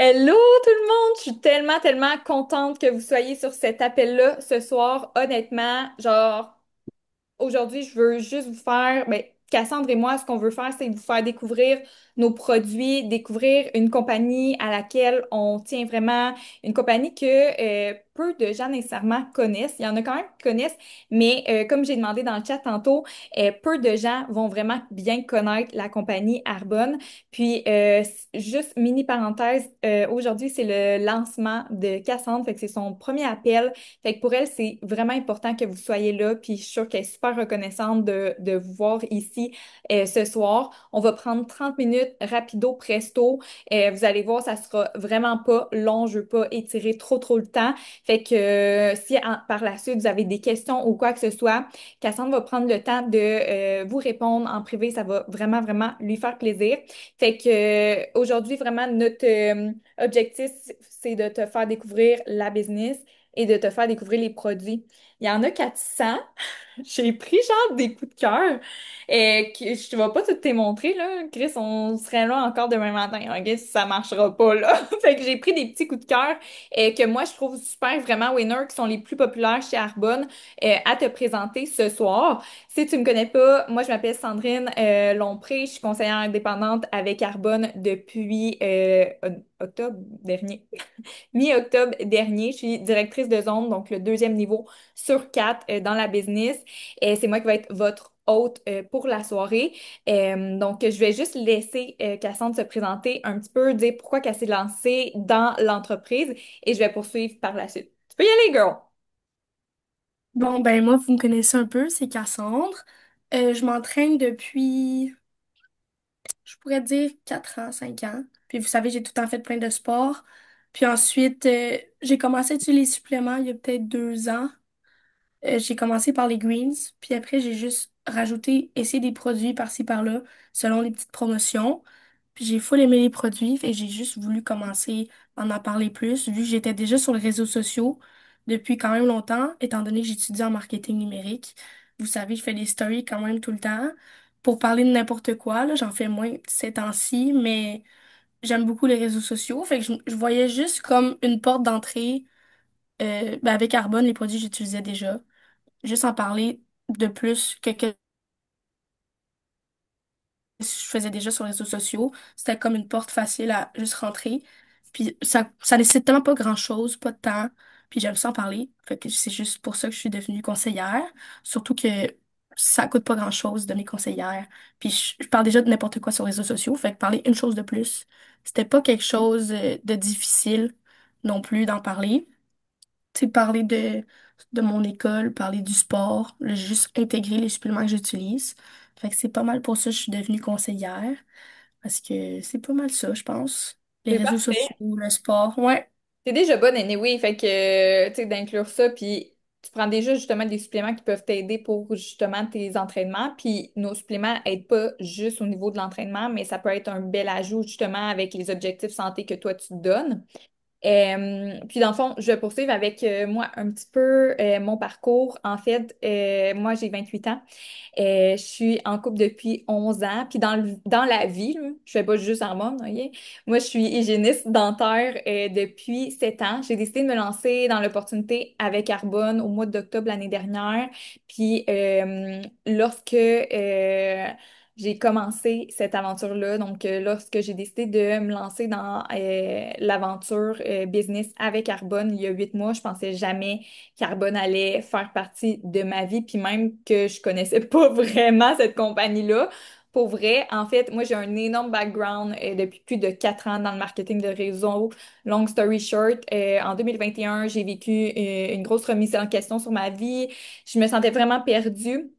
Hello tout le monde, je suis tellement contente que vous soyez sur cet appel-là ce soir. Honnêtement, aujourd'hui, je veux juste vous faire, Cassandre et moi, ce qu'on veut faire, c'est vous faire découvrir nos produits, découvrir une compagnie à laquelle on tient vraiment, une compagnie que peu de gens nécessairement connaissent. Il y en a quand même qui connaissent, mais comme j'ai demandé dans le chat tantôt, peu de gens vont vraiment bien connaître la compagnie Arbonne. Puis, juste mini parenthèse, aujourd'hui, c'est le lancement de Cassandre, fait que c'est son premier appel. Fait que pour elle, c'est vraiment important que vous soyez là, puis je suis sûre qu'elle est super reconnaissante de vous voir ici ce soir. On va prendre 30 minutes rapido presto. Vous allez voir, ça sera vraiment pas long, je veux pas étirer trop le temps. Fait que si par la suite vous avez des questions ou quoi que ce soit, Cassandre va prendre le temps de vous répondre en privé. Ça va vraiment lui faire plaisir. Fait que aujourd'hui, vraiment, notre objectif, c'est de te faire découvrir la business et de te faire découvrir les produits. Il y en a 400. J'ai pris genre des coups de cœur et que je te vais pas tout te montrer là. Chris, on serait là encore demain matin. Ok, si ça marchera pas là. Fait que j'ai pris des petits coups de cœur que moi je trouve super vraiment winner, qui sont les plus populaires chez Arbonne à te présenter ce soir. Si tu me connais pas, moi je m'appelle Sandrine Lompré, je suis conseillère indépendante avec Arbonne depuis octobre dernier. Mi-octobre dernier. Je suis directrice de zone, donc le deuxième niveau sur quatre dans la business. Et c'est moi qui vais être votre hôte pour la soirée. Donc, je vais juste laisser Cassandre se présenter un petit peu, dire pourquoi qu'elle s'est lancée dans l'entreprise et je vais poursuivre par la suite. Tu peux y aller, girl! Bon, ben moi, vous me connaissez un peu, c'est Cassandre. Je m'entraîne depuis, je pourrais dire 4 ans, 5 ans. Puis vous savez, j'ai tout le temps fait plein de sports. Puis ensuite, j'ai commencé à utiliser les suppléments il y a peut-être 2 ans. J'ai commencé par les greens, puis après, j'ai juste rajouté, essayé des produits par-ci, par-là, selon les petites promotions. Puis j'ai full aimé les produits, et j'ai juste voulu commencer à en parler plus, vu que j'étais déjà sur les réseaux sociaux depuis quand même longtemps, étant donné que j'étudie en marketing numérique. Vous savez, je fais des stories quand même tout le temps pour parler de n'importe quoi, là. J'en fais moins ces temps-ci, mais j'aime beaucoup les réseaux sociaux. Fait que je voyais juste comme une porte d'entrée. Ben avec Arbonne, les produits, j'utilisais déjà juste en parler de plus que je faisais déjà sur les réseaux sociaux. C'était comme une porte facile à juste rentrer. Puis ça nécessite tellement pas grand-chose, pas de temps. Puis j'aime ça en parler. Fait que c'est juste pour ça que je suis devenue conseillère. Surtout que ça coûte pas grand-chose de mes conseillères. Puis je parle déjà de n'importe quoi sur les réseaux sociaux. Fait que parler une chose de plus, c'était pas quelque chose de difficile non plus d'en parler. Tu sais, parler de mon école, parler du sport, juste intégrer les suppléments que j'utilise. Fait que c'est pas mal pour ça que je suis devenue conseillère. Parce que c'est pas mal ça, je pense. Les C'est réseaux parfait. sociaux, le sport. Ouais. T'es déjà bonne anyway, fait que, tu sais, d'inclure ça, puis tu prends déjà justement des suppléments qui peuvent t'aider pour justement tes entraînements, puis nos suppléments aident pas juste au niveau de l'entraînement, mais ça peut être un bel ajout justement avec les objectifs santé que toi tu te donnes. Puis dans le fond, je vais poursuivre avec moi un petit peu mon parcours. En fait, moi j'ai 28 ans. Je suis en couple depuis 11 ans. Puis dans la vie, là, je fais pas juste hormones, ok? Moi, je suis hygiéniste dentaire depuis 7 ans. J'ai décidé de me lancer dans l'opportunité avec Carbone au mois d'octobre l'année dernière. Puis lorsque j'ai commencé cette aventure-là, donc lorsque j'ai décidé de me lancer dans l'aventure business avec Carbone il y a 8 mois, je pensais jamais Carbone allait faire partie de ma vie, puis même que je connaissais pas vraiment cette compagnie-là. Pour vrai, en fait, moi j'ai un énorme background depuis plus de 4 ans dans le marketing de réseau. Long story short, en 2021, j'ai vécu une grosse remise en question sur ma vie. Je me sentais vraiment perdue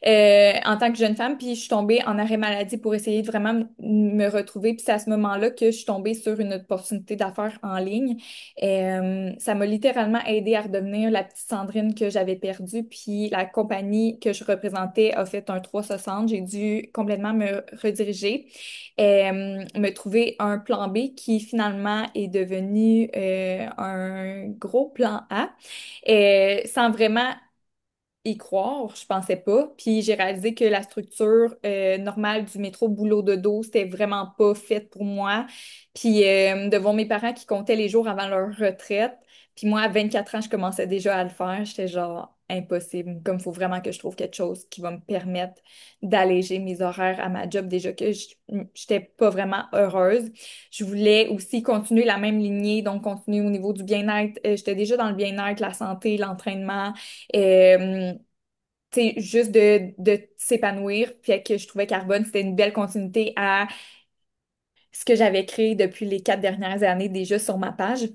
en tant que jeune femme, puis je suis tombée en arrêt maladie pour essayer de vraiment me retrouver. Puis c'est à ce moment-là que je suis tombée sur une opportunité d'affaires en ligne. Ça m'a littéralement aidée à redevenir la petite Sandrine que j'avais perdue. Puis la compagnie que je représentais a fait un 360. J'ai dû complètement me rediriger, me trouver un plan B qui finalement est devenu un gros plan A, sans vraiment y croire, je pensais pas. Puis j'ai réalisé que la structure normale du métro boulot dodo, c'était vraiment pas faite pour moi. Puis de voir mes parents qui comptaient les jours avant leur retraite, puis moi, à 24 ans, je commençais déjà à le faire. J'étais genre impossible. Comme il faut vraiment que je trouve quelque chose qui va me permettre d'alléger mes horaires à ma job, déjà que j'étais pas vraiment heureuse. Je voulais aussi continuer la même lignée, donc continuer au niveau du bien-être. J'étais déjà dans le bien-être, la santé, l'entraînement. Euh, tu sais, juste de s'épanouir. Puis que je trouvais Carbone, c'était une belle continuité à ce que j'avais créé depuis les 4 dernières années déjà sur ma page.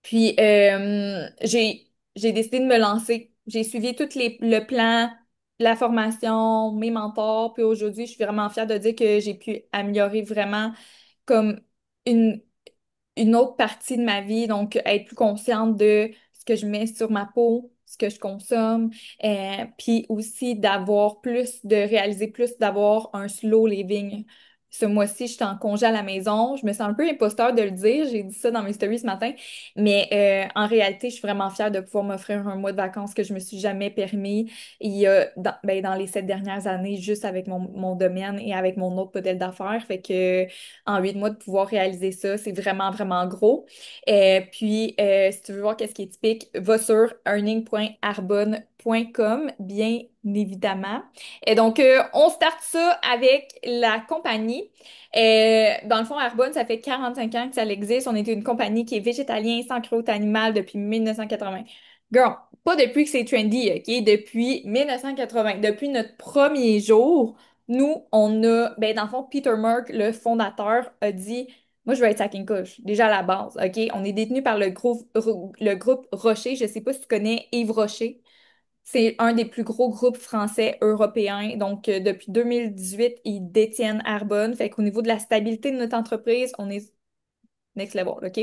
Puis j'ai décidé de me lancer. J'ai suivi le plan, la formation, mes mentors. Puis aujourd'hui, je suis vraiment fière de dire que j'ai pu améliorer vraiment comme une une autre partie de ma vie, donc être plus consciente de ce que je mets sur ma peau, ce que je consomme, puis aussi de réaliser plus, d'avoir un slow living. Ce mois-ci, j'étais en congé à la maison. Je me sens un peu imposteur de le dire. J'ai dit ça dans mes stories ce matin. Mais en réalité, je suis vraiment fière de pouvoir m'offrir un mois de vacances que je me suis jamais permis. Il y a, dans les 7 dernières années, juste avec mon domaine et avec mon autre modèle d'affaires. Fait que en 8 mois de pouvoir réaliser ça. C'est vraiment, vraiment gros. Puis, si tu veux voir qu'est-ce qui est typique, va sur earning.arbonne.com, bien évidemment. Et donc, on starte ça avec la compagnie. Dans le fond, Arbonne, ça fait 45 ans que ça existe. On est une compagnie qui est végétalien, sans cruauté animale depuis 1980. Girl, pas depuis que c'est trendy, OK? Depuis 1980, depuis notre premier jour. Nous, dans le fond, Peter Mark, le fondateur, a dit, moi, je veux être sa King Kush, déjà à la base, OK? On est détenu par le groupe Rocher. Je sais pas si tu connais Yves Rocher. C'est un des plus gros groupes français européens. Donc, depuis 2018, ils détiennent Arbonne. Fait qu'au niveau de la stabilité de notre entreprise, on est next level, OK?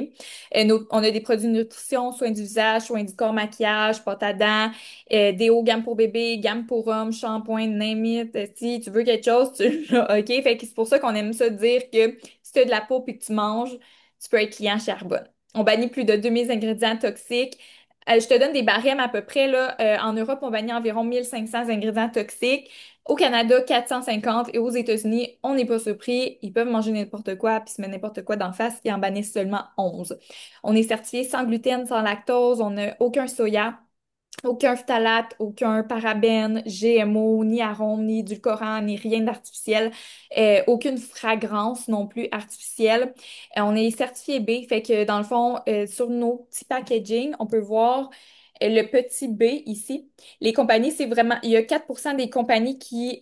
On a des produits de nutrition, soins du visage, soins du corps, maquillage, pâte à dents, déo, gamme pour bébé, gamme pour homme, shampoing, name it. Si tu veux quelque chose, tu l'as, OK? Fait que c'est pour ça qu'on aime ça dire que si tu as de la peau puis que tu manges, tu peux être client chez Arbonne. On bannit plus de 2000 ingrédients toxiques. Je te donne des barèmes à peu près, là. En Europe, on bannit environ 1500 ingrédients toxiques. Au Canada, 450 et aux États-Unis, on n'est pas surpris. Ils peuvent manger n'importe quoi puis se mettre n'importe quoi d'en face. Ils en bannissent seulement 11. On est certifié sans gluten, sans lactose. On n'a aucun soya, aucun phtalate, aucun parabène, GMO, ni arôme, ni édulcorant, ni rien d'artificiel. Aucune fragrance non plus artificielle. On est certifié B, fait que dans le fond, sur nos petits packaging, on peut voir le petit B ici. Les compagnies, c'est vraiment, il y a 4% des compagnies qui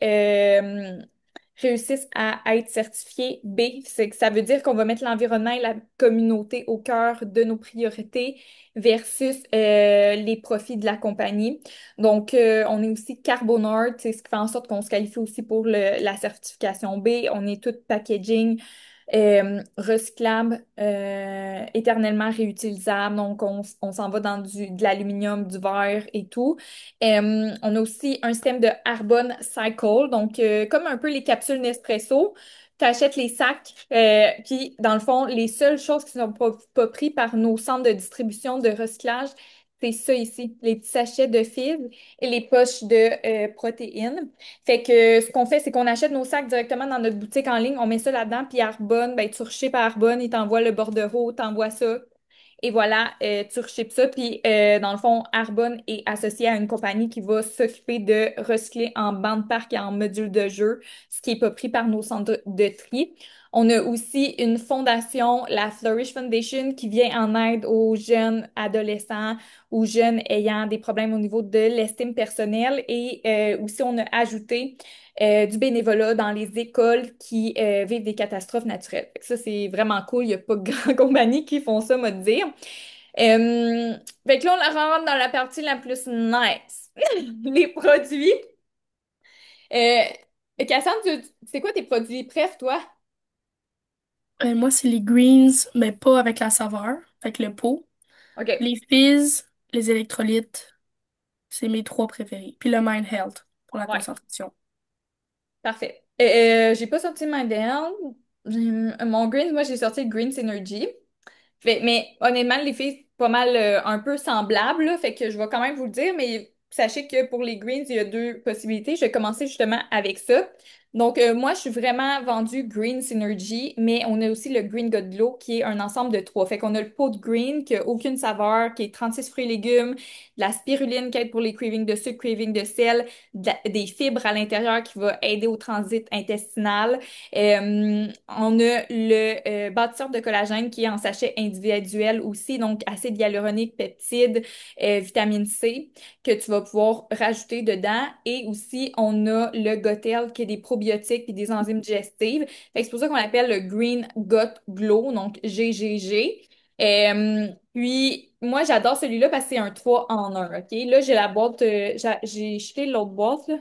réussissent à être certifiées B. C'est que ça veut dire qu'on va mettre l'environnement et la communauté au cœur de nos priorités versus les profits de la compagnie. Donc, on est aussi Carbonard, c'est ce qui fait en sorte qu'on se qualifie aussi pour la certification B. On est tout packaging recyclable, éternellement réutilisable. Donc, on s'en va dans de l'aluminium, du verre et tout. On a aussi un système de Arbonne Cycle, donc comme un peu les capsules Nespresso. Tu achètes les sacs, puis dans le fond, les seules choses qui ne sont pas prises par nos centres de distribution de recyclage, c'est ça ici, les petits sachets de fibres et les poches de protéines. Fait que ce qu'on fait, c'est qu'on achète nos sacs directement dans notre boutique en ligne, on met ça là-dedans, puis Arbonne, ben, tu rechippes à Arbonne, ils t'envoient le bordereau, t'envoies ça. Et voilà, tu rechippes ça. Puis, dans le fond, Arbonne est associé à une compagnie qui va s'occuper de recycler en banc de parc et en module de jeu, ce qui n'est pas pris par nos centres de tri. On a aussi une fondation, la Flourish Foundation, qui vient en aide aux jeunes adolescents, aux jeunes ayant des problèmes au niveau de l'estime personnelle. Et aussi, on a ajouté du bénévolat dans les écoles qui vivent des catastrophes naturelles. Fait que ça, c'est vraiment cool. Il n'y a pas grand compagnie qui font ça, moi, te dire. Euh, Fait que là, on la rentre dans la partie la plus nice. Les produits. Euh, Cassandre, c'est quoi tes produits préf, toi? Moi, c'est les greens, mais pas avec la saveur, avec le pot. OK, Les fizz, les électrolytes, c'est mes trois préférés. Puis le Mind Health pour la ouais, concentration. parfait. J'ai pas sorti My Down. Mon green, moi, j'ai sorti le Green Synergy. Mais honnêtement, les filles, pas mal un peu semblables, là, fait que je vais quand même vous le dire, mais sachez que pour les greens, il y a deux possibilités. Je vais commencer justement avec ça. Donc, moi, je suis vraiment vendue Green Synergy, mais on a aussi le Green God Glow qui est un ensemble de trois. Fait qu'on a le pot de green qui a aucune saveur, qui est 36 fruits et légumes, de la spiruline qui aide pour les cravings de sucre, cravings de sel, des fibres à l'intérieur qui va aider au transit intestinal. On a le bâtisseur de collagène qui est en sachet individuel aussi, donc acide hyaluronique, peptides, vitamine C que tu vas pouvoir rajouter dedans. Et aussi, on a le Gotel qui est des probiotiques et des enzymes digestives. Fait que c'est pour ça qu'on l'appelle le Green Gut Glow, donc GGG. Puis, moi, j'adore celui-là parce que c'est un 3 en un, OK? Là, j'ai la boîte, j'ai jeté l'autre boîte, là.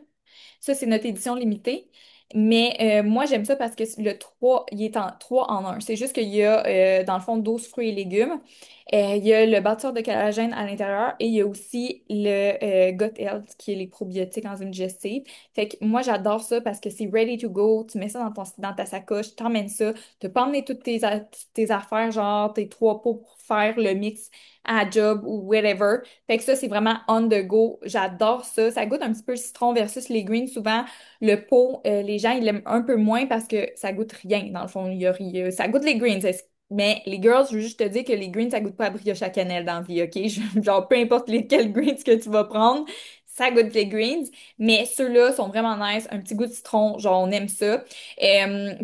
Ça, c'est notre édition limitée. Mais moi, j'aime ça parce que le 3 il est en 3 en un. C'est juste qu'il y a, dans le fond, 12 fruits et légumes. Il y a le bâtisseur de collagène à l'intérieur et il y a aussi le Gut Health, qui est les probiotiques enzymes digestives. Fait que moi, j'adore ça parce que c'est ready to go. Tu mets ça dans ta sacoche, t'emmènes ça. Tu n'as pas emmené toutes tes affaires, genre tes trois pots pour faire le mix à la job ou whatever. Fait que ça, c'est vraiment on the go. J'adore ça. Ça goûte un petit peu le citron versus les greens. Souvent, le pot, les gens, ils l'aiment un peu moins parce que ça goûte rien. Dans le fond, ça goûte les greens. Mais les girls, je veux juste te dire que les greens, ça goûte pas à brioche à cannelle dans la vie, OK? Genre, peu importe lesquels greens que tu vas prendre, ça goûte les greens. Mais ceux-là sont vraiment nice. Un petit goût de citron, genre, on aime ça.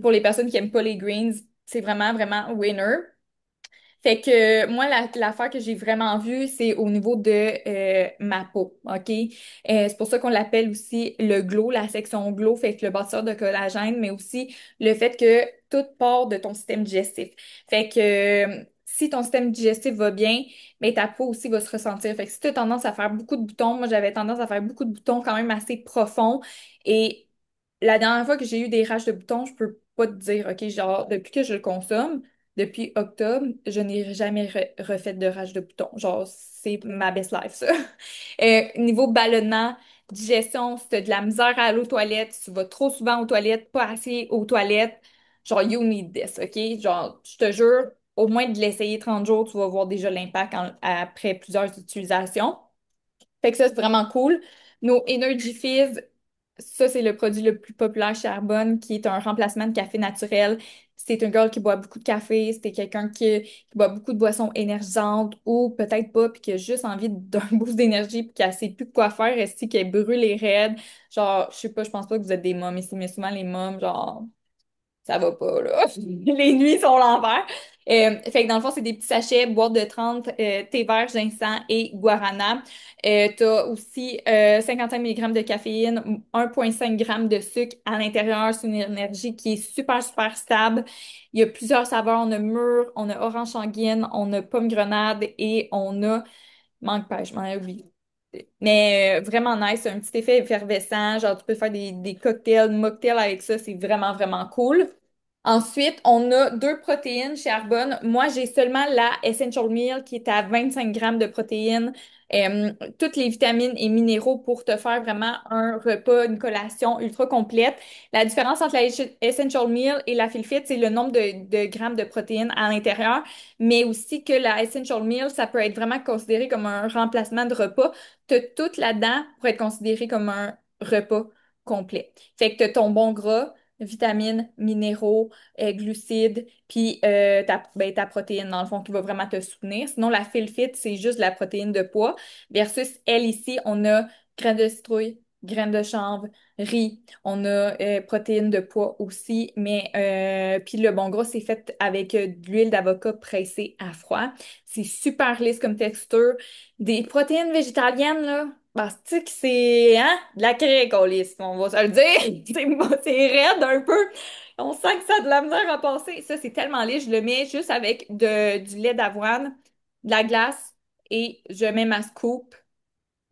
Pour les personnes qui aiment pas les greens, c'est vraiment, vraiment winner. Fait que moi, l'affaire que j'ai vraiment vue, c'est au niveau de ma peau, OK? C'est pour ça qu'on l'appelle aussi le glow, la section glow, fait que le bâtisseur de collagène, mais aussi le fait que tout part de ton système digestif. Fait que si ton système digestif va bien, mais ta peau aussi va se ressentir. Fait que si tu as tendance à faire beaucoup de boutons, moi j'avais tendance à faire beaucoup de boutons quand même assez profonds. Et la dernière fois que j'ai eu des rages de boutons, je peux pas te dire, OK, genre, depuis que je le consomme, depuis octobre, je n'ai jamais refait de rage de boutons. Genre, c'est ma best life, ça. Niveau ballonnement, digestion, si tu as de la misère à aller aux toilettes, si tu vas trop souvent aux toilettes, pas assez aux toilettes, genre, you need this, OK? Genre, je te jure, au moins de l'essayer 30 jours, tu vas voir déjà l'impact après plusieurs utilisations. Fait que ça, c'est vraiment cool. Nos Energy Fizz, ça, c'est le produit le plus populaire chez Arbonne, qui est un remplacement de café naturel. Si t'es un girl qui boit beaucoup de café, si t'es quelqu'un qui boit beaucoup de boissons énergisantes ou peut-être pas, puis qui a juste envie d'un boost d'énergie, puis qui a sait plus quoi faire, est-ce qu'elle brûle les raides. Genre, je sais pas, je pense pas que vous êtes des mômes ici, mais souvent les mômes, genre, ça va pas, là. Les nuits sont l'enfer. Fait que dans le fond, c'est des petits sachets, boîte de 30, thé vert, ginseng et guarana. T'as aussi 55 mg de caféine, 1,5 g de sucre à l'intérieur. C'est une énergie qui est super, super stable. Il y a plusieurs saveurs. On a mûre, on a orange sanguine, on a pomme grenade et on a mangue pêche, je m'en ai oublié. Mais vraiment nice, un petit effet effervescent. Genre, tu peux faire des cocktails, mocktails avec ça. C'est vraiment, vraiment cool. Ensuite, on a deux protéines chez Arbonne. Moi, j'ai seulement la Essential Meal qui est à 25 grammes de protéines, toutes les vitamines et minéraux pour te faire vraiment un repas, une collation ultra complète. La différence entre la Essential Meal et la Feel Fit, c'est le nombre de grammes de protéines à l'intérieur, mais aussi que la Essential Meal, ça peut être vraiment considéré comme un remplacement de repas. Tu as tout là-dedans pour être considéré comme un repas complet. Fait que tu as ton bon gras, vitamines, minéraux, glucides, puis ta protéine, dans le fond, qui va vraiment te soutenir. Sinon, la Fit, c'est juste la protéine de poids. Versus elle, ici, on a graines de citrouille, graines de chanvre, riz. On a protéines de poids aussi. Mais puis le bon gras, c'est fait avec de l'huile d'avocat pressée à froid. C'est super lisse comme texture. Des protéines végétaliennes, là. Bah, c'est que c'est, hein, de la craie, lisse, on va se le dire. C'est raide un peu. On sent que ça a de la misère à passer. Ça, c'est tellement lisse. Je le mets juste avec du lait d'avoine, de la glace et je mets ma scoop.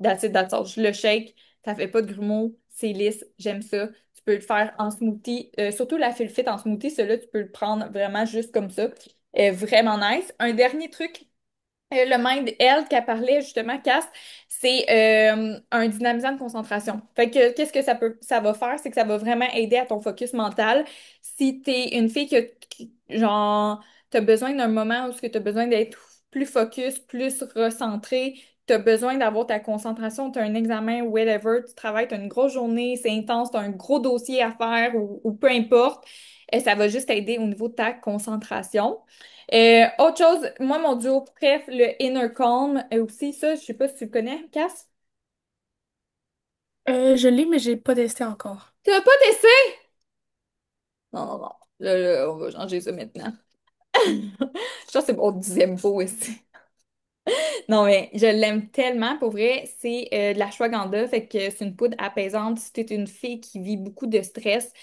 That's it, that's all. Je le shake. Ça fait pas de grumeaux. C'est lisse. J'aime ça. Tu peux le faire en smoothie. Surtout la fil fit en smoothie. Celui-là, tu peux le prendre vraiment juste comme ça. Vraiment nice. Un dernier truc le Mind Health qu'elle parlait justement, Cass, c'est un dynamisant de concentration. Fait que qu'est-ce que ça va faire, c'est que ça va vraiment aider à ton focus mental. Si t'es une fille genre, t'as besoin d'un moment où tu as besoin d'être plus focus, plus recentré, tu as besoin d'avoir ta concentration, tu as un examen, whatever, tu travailles, tu as une grosse journée, c'est intense, tu as un gros dossier à faire ou peu importe, ça va juste t'aider au niveau de ta concentration. Autre chose, moi, mon duo préf, le Inner Calm, aussi, ça, je sais pas si tu le connais, Cass. Je l'ai, mais j'ai pas testé encore. Tu l'as pas testé? Non, non, non. Là, on va changer ça maintenant. Je pense que c'est mon 10e pot ici. Non, mais je l'aime tellement, pour vrai. C'est de la ashwagandha, fait que c'est une poudre apaisante. Si t'es une fille qui vit beaucoup de stress,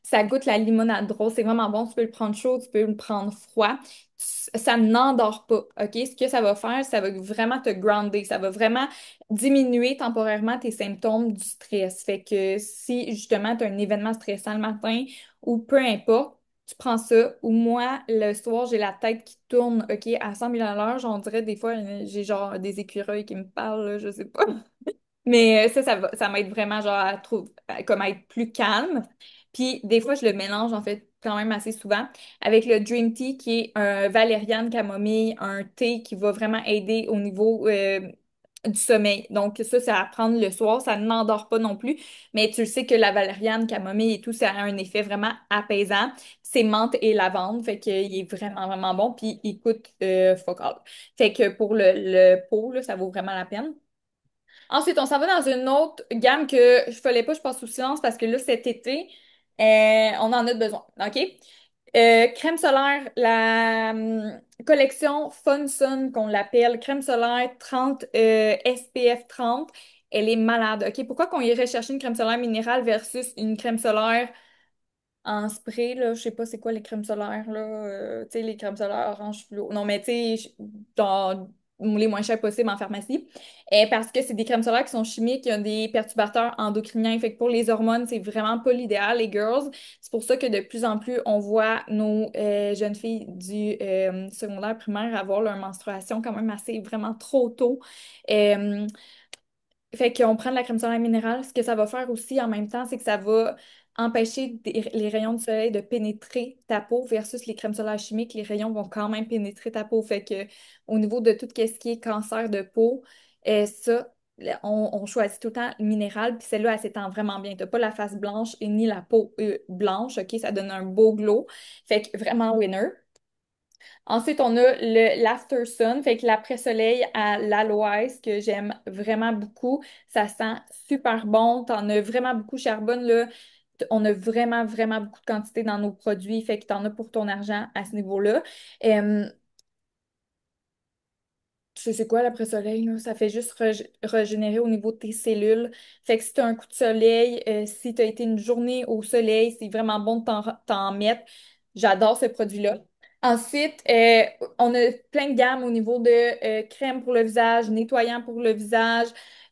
ça goûte la limonade rose. C'est vraiment bon. Tu peux le prendre chaud, tu peux le prendre froid. Ça n'endort pas, OK? Ce que ça va faire, ça va vraiment te grounder. Ça va vraiment diminuer temporairement tes symptômes du stress. Fait que si, justement, tu as un événement stressant le matin ou peu importe, tu prends ça, ou moi, le soir, j'ai la tête qui tourne, OK, à 100 000 à l'heure. J'en dirais des fois, j'ai genre des écureuils qui me parlent, là, je sais pas. Mais ça m'aide vraiment genre à trouver, comme à être plus calme. Puis des fois, je le mélange en fait quand même assez souvent avec le Dream Tea qui est un valériane camomille, un thé qui va vraiment aider au niveau du sommeil. Donc ça, c'est à prendre le soir. Ça n'endort pas non plus, mais tu le sais que la valériane camomille et tout, ça a un effet vraiment apaisant. C'est menthe et lavande, fait qu'il est vraiment, vraiment bon. Puis il coûte fuck all. Fait que pour le pot, là, ça vaut vraiment la peine. Ensuite, on s'en va dans une autre gamme que je fallait pas, je passe sous silence parce que là, cet été, on en a besoin. OK? Crème solaire, la collection Fun Sun qu'on l'appelle, crème solaire 30 SPF 30, elle est malade. OK? Pourquoi qu'on irait chercher une crème solaire minérale versus une crème solaire en spray, là, je sais pas c'est quoi les crèmes solaires, là, tu sais, les crèmes solaires orange fluo. Non, mais tu sais, dans les moins chers possibles en pharmacie. Parce que c'est des crèmes solaires qui sont chimiques, il y a des perturbateurs endocriniens. Fait que pour les hormones, c'est vraiment pas l'idéal, les girls. C'est pour ça que de plus en plus, on voit nos jeunes filles du secondaire primaire avoir leur menstruation quand même assez vraiment trop tôt. Euh, Fait qu'on prend de la crème solaire minérale. Ce que ça va faire aussi en même temps, c'est que ça va empêcher les rayons du soleil de pénétrer ta peau versus les crèmes solaires chimiques. Les rayons vont quand même pénétrer ta peau. Fait que au niveau de tout ce qui est cancer de peau, ça, on choisit tout le temps le minéral. Puis celle-là, elle s'étend vraiment bien. T'as pas la face blanche et ni la peau blanche. OK? Ça donne un beau glow. Fait que vraiment winner. Ensuite, on a l'After Sun, fait que l'après-soleil à l'aloès que j'aime vraiment beaucoup. Ça sent super bon. T'en as vraiment beaucoup charbonne, là. On a vraiment, vraiment beaucoup de quantité dans nos produits, fait que t'en as pour ton argent à ce niveau-là. Euh, Tu sais c'est quoi l'après-soleil, là? Ça fait juste régénérer au niveau de tes cellules. Fait que si t'as un coup de soleil, si t'as été une journée au soleil, c'est vraiment bon de t'en mettre. J'adore ce produit-là. Ensuite, on a plein de gammes au niveau de crème pour le visage, nettoyant pour le visage,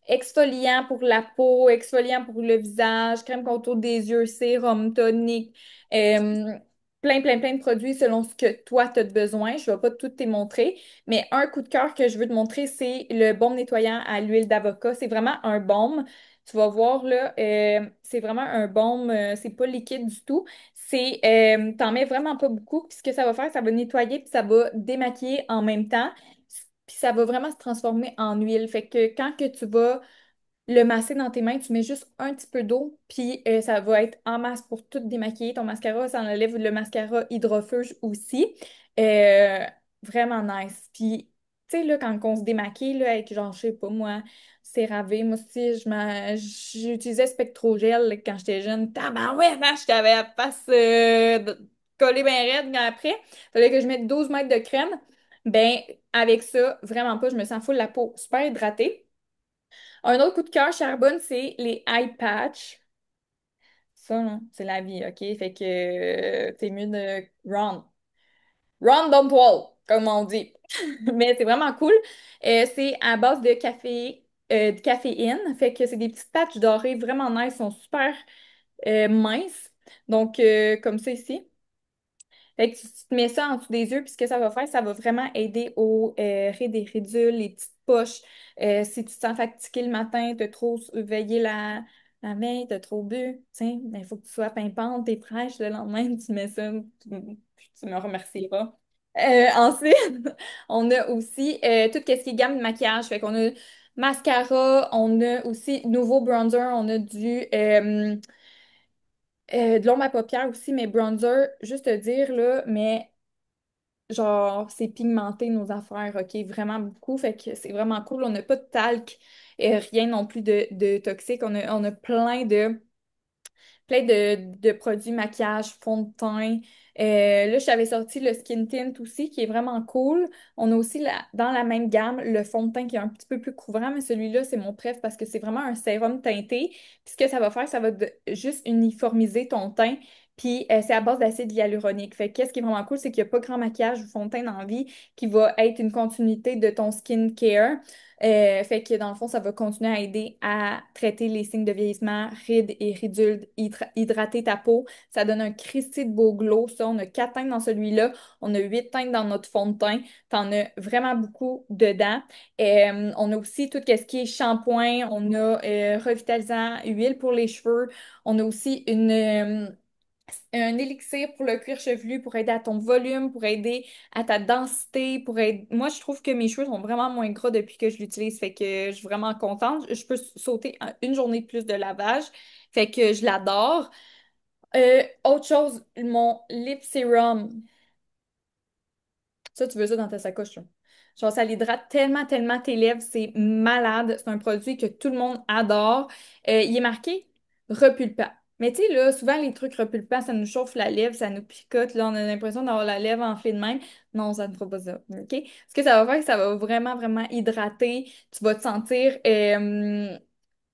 exfoliant pour la peau, exfoliant pour le visage, crème contour des yeux, sérum, tonique. euh, plein de produits selon ce que toi, tu as besoin. Je ne vais pas tout te montrer. Mais un coup de cœur que je veux te montrer, c'est le baume nettoyant à l'huile d'avocat. C'est vraiment un baume. Tu vas voir là, c'est vraiment un baume, c'est pas liquide du tout. T'en mets vraiment pas beaucoup. Puis ce que ça va faire, ça va nettoyer puis ça va démaquiller en même temps. Puis ça va vraiment se transformer en huile. Fait que quand que tu vas le masser dans tes mains, tu mets juste un petit peu d'eau, puis ça va être en masse pour tout démaquiller. Ton mascara, ça enlève le mascara hydrofuge aussi. Euh, Vraiment nice. Puis, tu sais, là, quand on se démaquille, là, avec genre, je sais pas moi, CeraVe, moi aussi, j'utilisais Spectrogel là, quand j'étais jeune. Tabarouette, hein, j'avais la face collée bien raide, mais après, fallait que je mette 12 mètres de crème. Ben, avec ça, vraiment pas, je me sens full la peau super hydratée. Un autre coup de cœur charbonne, c'est les eye patch. Ça, là, c'est la vie, OK? Fait que c'est mieux de run, don't walk, comme on dit. Mais c'est vraiment cool. C'est à base de caféine. Fait que c'est des petites patchs dorées vraiment nice, sont super minces. Donc, comme ça ici. Fait que tu te mets ça en dessous des yeux, puis ce que ça va faire, ça va vraiment aider au raid des ridules, les petites poches. Si tu te sens fatigué le matin, t'as trop veillé la veille, t'as trop bu, tiens, il faut que tu sois pimpante et fraîche le lendemain, tu mets ça, tu me remercieras. Ensuite, on a aussi tout ce qui est gamme de maquillage. Fait qu'on a mascara, on a aussi nouveau bronzer, on a de l'ombre à paupières aussi, mais bronzer, juste te dire là, mais genre, c'est pigmenté nos affaires, OK? Vraiment beaucoup. Fait que c'est vraiment cool. On n'a pas de talc et rien non plus de toxique. On a plein de produits maquillage, fond de teint. Là, je t'avais sorti le Skin Tint aussi, qui est vraiment cool. On a aussi dans la même gamme le fond de teint qui est un petit peu plus couvrant, mais celui-là, c'est mon préf parce que c'est vraiment un sérum teinté. Puis ce que ça va faire, ça va juste uniformiser ton teint. Puis c'est à base d'acide hyaluronique. Fait que qu'est-ce qui est vraiment cool, c'est qu'il n'y a pas grand maquillage ou fond de teint dans la vie qui va être une continuité de ton skin care. Fait que dans le fond, ça va continuer à aider à traiter les signes de vieillissement, rides et ridules, hydrater ta peau. Ça donne un Christy de beau glow. Ça, on a 4 teintes dans celui-là. On a 8 teintes dans notre fond de teint. T'en as vraiment beaucoup dedans. On a aussi tout ce qui est shampoing. On a revitalisant, huile pour les cheveux. On a aussi un élixir pour le cuir chevelu, pour aider à ton volume, pour aider à ta densité, pour aider... Moi, je trouve que mes cheveux sont vraiment moins gras depuis que je l'utilise, fait que je suis vraiment contente. Je peux sauter une journée de plus de lavage, fait que je l'adore. Autre chose, mon lip serum. Ça, tu veux ça dans ta sacoche, là. Genre, ça l'hydrate tellement, tellement tes lèvres, c'est malade. C'est un produit que tout le monde adore. Il est marqué repulpant. Mais tu sais, là, souvent, les trucs repulpants, ça nous chauffe la lèvre, ça nous picote. Là, on a l'impression d'avoir la lèvre enflée de même. Non, ça ne fera pas ça. OK? Ce que ça va faire, c'est que ça va vraiment, vraiment hydrater. Tu vas te sentir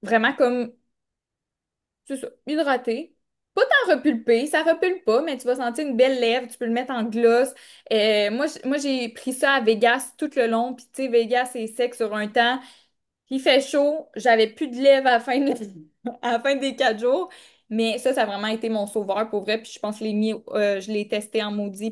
vraiment comme c'est ça, hydraté. Pas tant repulpé, ça repulpe pas, mais tu vas sentir une belle lèvre, tu peux le mettre en gloss. Moi, j'ai pris ça à Vegas tout le long, puis tu sais, Vegas, c'est sec sur un temps. Il fait chaud, j'avais plus de lèvres à la fin, à la fin des 4 jours, mais ça a vraiment été mon sauveur pour vrai, puis je pense que je l'ai testé en maudit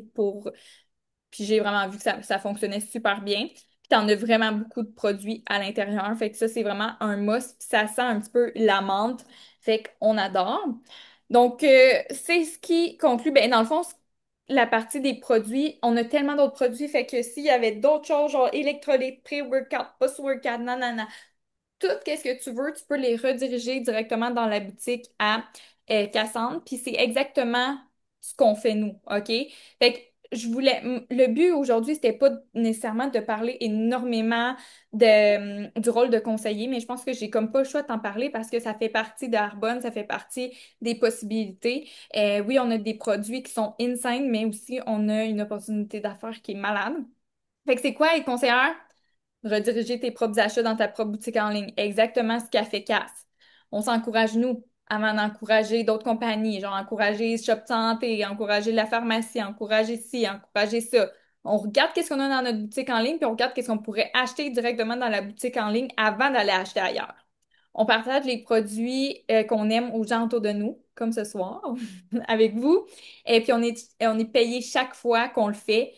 puis j'ai vraiment vu que ça fonctionnait super bien. Puis t'en as vraiment beaucoup de produits à l'intérieur. Fait que ça, c'est vraiment un must. Puis ça sent un petit peu la menthe. Fait qu'on adore. Donc, c'est ce qui conclut. Ben, dans le fond, la partie des produits, on a tellement d'autres produits. Fait que s'il y avait d'autres choses, genre électrolytes, pré-workout, post-workout, nanana, tout ce que tu veux, tu peux les rediriger directement dans la boutique à Cassandre. Puis c'est exactement ce qu'on fait nous, OK? Fait que le but aujourd'hui, c'était pas nécessairement de parler énormément du rôle de conseiller, mais je pense que j'ai comme pas le choix de t'en parler parce que ça fait partie d'Arbonne, ça fait partie des possibilités. Oui, on a des produits qui sont insane, mais aussi on a une opportunité d'affaires qui est malade. Fait que c'est quoi être conseillère? Rediriger tes propres achats dans ta propre boutique en ligne. Exactement ce qu'a fait Cass. On s'encourage, nous, avant d'encourager d'autres compagnies, genre encourager Shop Santé, encourager la pharmacie, encourager ci, encourager ça. On regarde qu'est-ce qu'on a dans notre boutique en ligne, puis on regarde qu'est-ce qu'on pourrait acheter directement dans la boutique en ligne avant d'aller acheter ailleurs. On partage les produits qu'on aime aux gens autour de nous, comme ce soir, avec vous. Et puis on est payé chaque fois qu'on le fait.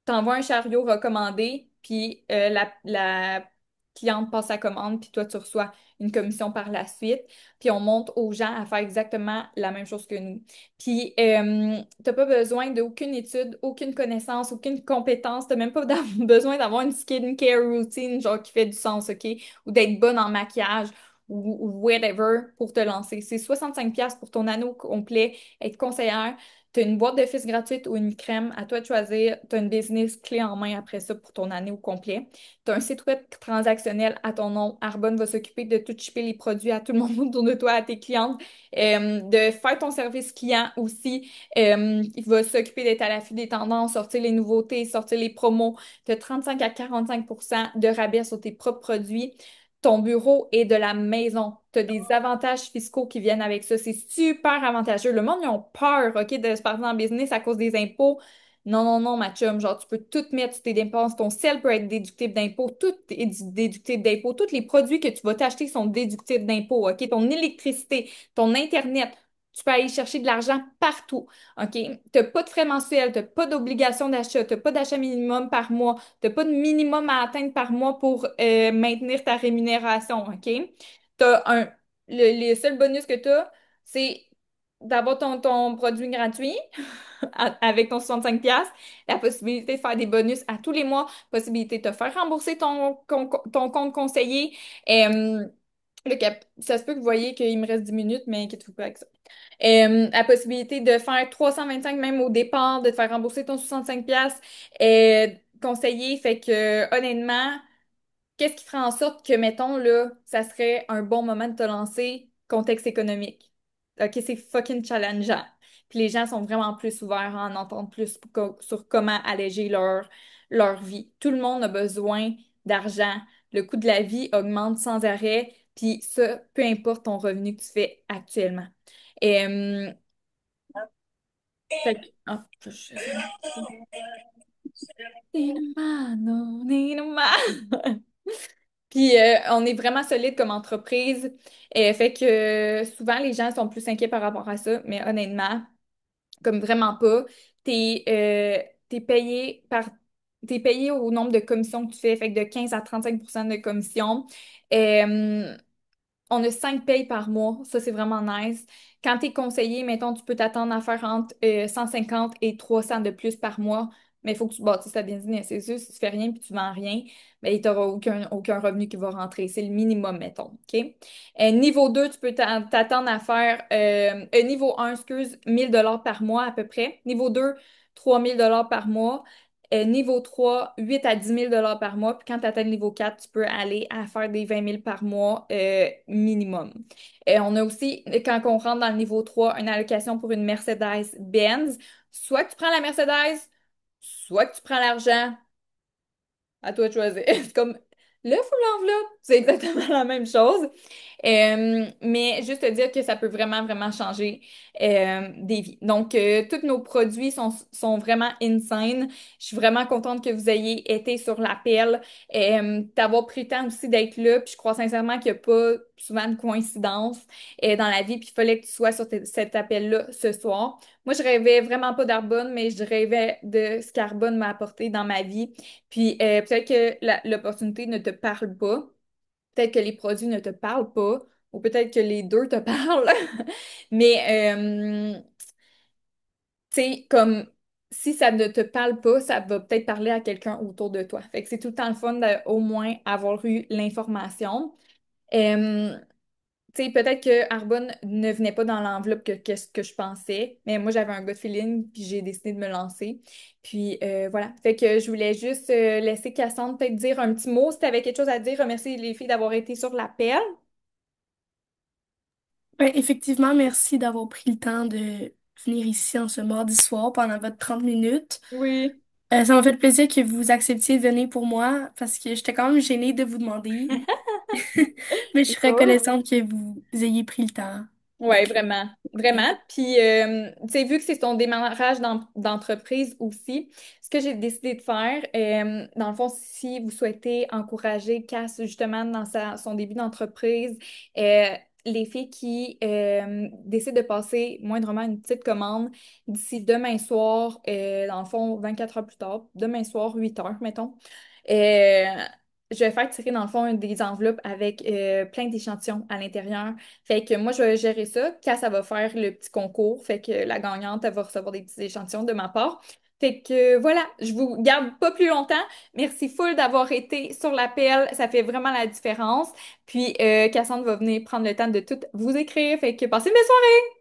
T'envoies un chariot recommandé, puis la cliente passe sa commande, puis toi, tu reçois une commission par la suite. Puis on montre aux gens à faire exactement la même chose que nous. Puis t'as pas besoin d'aucune étude, aucune connaissance, aucune compétence. T'as même pas besoin d'avoir une skincare routine, genre qui fait du sens, OK? Ou d'être bonne en maquillage ou whatever pour te lancer. C'est 65$ pour ton anneau complet, être conseillère. Tu as une boîte de fils gratuite ou une crème, à toi de choisir. Tu as une business clé en main après ça pour ton année au complet. Tu as un site web transactionnel à ton nom. Arbonne va s'occuper de tout shipper les produits à tout le monde autour de toi, à tes clientes, de faire ton service client aussi. Il va s'occuper d'être à l'affût des tendances, sortir les nouveautés, sortir les promos. Tu as 35 à 45% de rabais sur tes propres produits. Ton bureau est de la maison. Tu as des avantages fiscaux qui viennent avec ça. C'est super avantageux. Le monde, ils ont peur, OK, de se partir en business à cause des impôts. Non, non, non, ma chum. Genre, tu peux tout mettre sur tes dépenses. Ton sel peut être déductible d'impôts. Tout est déductible d'impôts. Tous les produits que tu vas t'acheter sont déductibles d'impôts, OK? Ton électricité, ton Internet. Tu peux aller chercher de l'argent partout, OK? Tu n'as pas de frais mensuels, tu n'as pas d'obligation d'achat, tu n'as pas d'achat minimum par mois. T'as pas de minimum à atteindre par mois pour maintenir ta rémunération, OK? T'as un, le seul bonus que tu as, c'est d'avoir ton produit gratuit avec ton 65$, la possibilité de faire des bonus à tous les mois, possibilité de te faire rembourser ton compte conseiller. Ça se peut que vous voyez qu'il me reste 10 minutes, mais inquiétez-vous pas avec ça. La possibilité de faire 325 même au départ, de te faire rembourser ton 65$ conseiller. Fait que honnêtement, qu'est-ce qui ferait en sorte que, mettons, là, ça serait un bon moment de te lancer, contexte économique? OK, c'est fucking challengeant. Puis les gens sont vraiment plus ouverts à en entendre plus sur comment alléger leur vie. Tout le monde a besoin d'argent. Le coût de la vie augmente sans arrêt. Puis ça, peu importe ton revenu que tu fais actuellement. Et, fait que- ah, Puis on est vraiment solide comme entreprise. Fait que souvent les gens sont plus inquiets par rapport à ça, mais honnêtement, comme vraiment pas, t'es t'es payé par t'es payé au nombre de commissions que tu fais, fait que de 15 à 35% de commissions. Euh, on a 5 payes par mois. Ça, c'est vraiment nice. Quand tu es conseiller, mettons, tu peux t'attendre à faire entre 150 et 300 de plus par mois. Mais il faut que tu bâtisses ta business. C'est sûr, si tu fais rien puis tu vends rien, ben, tu n'auras aucun revenu qui va rentrer. C'est le minimum, mettons. OK? Niveau 2, tu peux t'attendre à faire niveau 1, excuse, 1000$ par mois à peu près. Niveau 2, 3000$ par mois. Niveau 3, 8 à 10 000$ par mois. Puis quand tu atteins le niveau 4, tu peux aller à faire des 20 000 par mois minimum. On a aussi, quand on rentre dans le niveau 3, une allocation pour une Mercedes-Benz. Soit que tu prends la Mercedes, soit que tu prends l'argent. À toi de choisir. C'est comme l'œuf ou l'enveloppe, c'est exactement la même chose. Mais juste te dire que ça peut vraiment, vraiment changer des vies. Donc, tous nos produits sont vraiment insane. Je suis vraiment contente que vous ayez été sur l'appel, d'avoir pris le temps aussi d'être là. Puis je crois sincèrement qu'il n'y a pas souvent de coïncidence dans la vie. Puis il fallait que tu sois sur cet appel-là ce soir. Moi, je rêvais vraiment pas d'Arbonne, mais je rêvais de ce qu'Arbonne m'a apporté dans ma vie. Puis peut-être que l'opportunité ne te parle pas, peut-être que les produits ne te parlent pas, ou peut-être que les deux te parlent. Mais tu sais, comme si ça ne te parle pas, ça va peut-être parler à quelqu'un autour de toi. Fait que c'est tout le temps le fun d'au moins avoir eu l'information. Euh, Tu sais, peut-être que Arbonne ne venait pas dans l'enveloppe que ce que je pensais, mais moi j'avais un gut feeling, puis j'ai décidé de me lancer. Puis voilà. Fait que je voulais juste laisser Cassandre peut-être dire un petit mot si tu avais quelque chose à dire, remercier les filles d'avoir été sur l'appel. Ben, effectivement, merci d'avoir pris le temps de venir ici en ce mardi soir pendant votre 30 minutes. Oui. Ça m'a fait plaisir que vous acceptiez de venir pour moi parce que j'étais quand même gênée de vous demander. Mais je suis reconnaissante que vous ayez pris le temps. Ouais, vraiment, vraiment. Oui. Puis, tu sais, vu que c'est ton démarrage d'entreprise aussi, ce que j'ai décidé de faire, dans le fond, si vous souhaitez encourager Cass justement dans son début d'entreprise, euh, les filles qui décident de passer moindrement une petite commande d'ici demain soir, dans le fond, 24 heures plus tard, demain soir, 8 heures, mettons. euh, je vais faire tirer dans le fond des enveloppes avec plein d'échantillons à l'intérieur. Fait que moi, je vais gérer ça. Cass, ça va faire le petit concours. Fait que la gagnante, elle va recevoir des petits échantillons de ma part. Fait que voilà, je vous garde pas plus longtemps. Merci full d'avoir été sur l'appel. Ça fait vraiment la différence. Puis Cassandre va venir prendre le temps de tout vous écrire. Fait que passez une belle soirée!